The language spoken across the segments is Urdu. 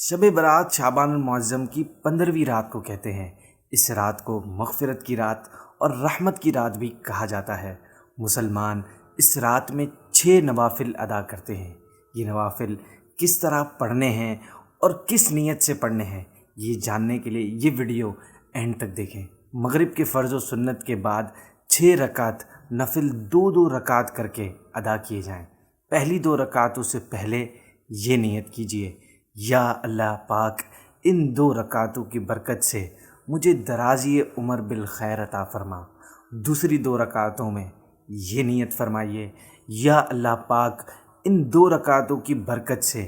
شب برات شعبان المعظم کی 15ویں رات کو کہتے ہیں۔ اس رات کو مغفرت کی رات اور رحمت کی رات بھی کہا جاتا ہے۔ مسلمان اس رات میں 6 نوافل ادا کرتے ہیں۔ یہ نوافل کس طرح پڑھنے ہیں اور کس نیت سے پڑھنے ہیں، یہ جاننے کے لیے یہ ویڈیو اینڈ تک دیکھیں۔ مغرب کے فرض و سنت کے بعد 6 رکعت نفل 2 رکعت کر کے ادا کیے جائیں۔ پہلی 2 رکعتوں سے پہلے یہ نیت کیجیے، یا اللہ پاک ان 2 رکعتوں کی برکت سے مجھے درازی عمر بالخیر عطا فرما۔ دوسری 2 رکعتوں میں یہ نیت فرمائیے، یا اللہ پاک ان 2 رکعتوں کی برکت سے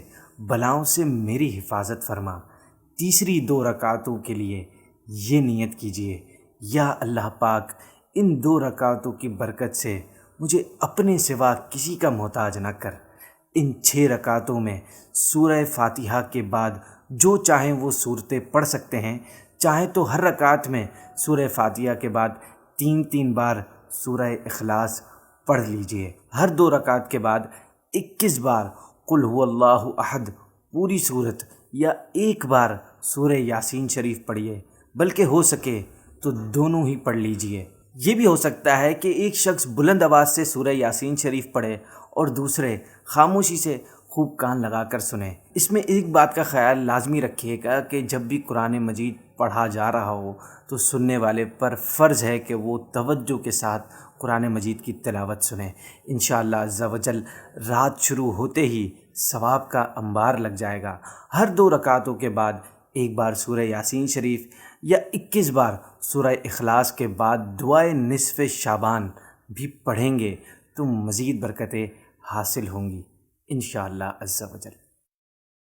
بلاؤں سے میری حفاظت فرما۔ تیسری 2 رکعتوں کے لیے یہ نیت کیجیے، یا اللہ پاک ان 2 رکعتوں کی برکت سے مجھے اپنے سوا کسی کا محتاج نہ کر۔ ان 6 رکعتوں میں سورہ فاتحہ کے بعد جو چاہیں وہ صورتیں پڑھ سکتے ہیں، چاہیں تو ہر رکعت میں سورہ فاتحہ کے بعد 3 بار سورہ اخلاص پڑھ لیجئے۔ ہر 2 رکعت کے بعد 21 بار قل هو اللہ احد پوری صورت، یا 1 بار سورہ یاسین شریف پڑھیے، بلکہ ہو سکے تو دونوں ہی پڑھ لیجئے۔ یہ بھی ہو سکتا ہے کہ ایک شخص بلند آواز سے سورہ یاسین شریف پڑھے اور دوسرے خاموشی سے خوب کان لگا کر سنیں۔ اس میں ایک بات کا خیال لازمی رکھیے گا کہ جب بھی قرآن مجید پڑھا جا رہا ہو تو سننے والے پر فرض ہے کہ وہ توجہ کے ساتھ قرآن مجید کی تلاوت سنیں۔ انشاءاللہ عز و جل رات شروع ہوتے ہی ثواب کا انبار لگ جائے گا۔ ہر 2 رکعتوں کے بعد 1 بار سورہ یاسین شریف یا 21 بار سورہ اخلاص کے بعد دعائے نصف شعبان بھی پڑھیں گے تو مزید برکتیں حاصل ہوں گی انشاءاللہ عز و جل۔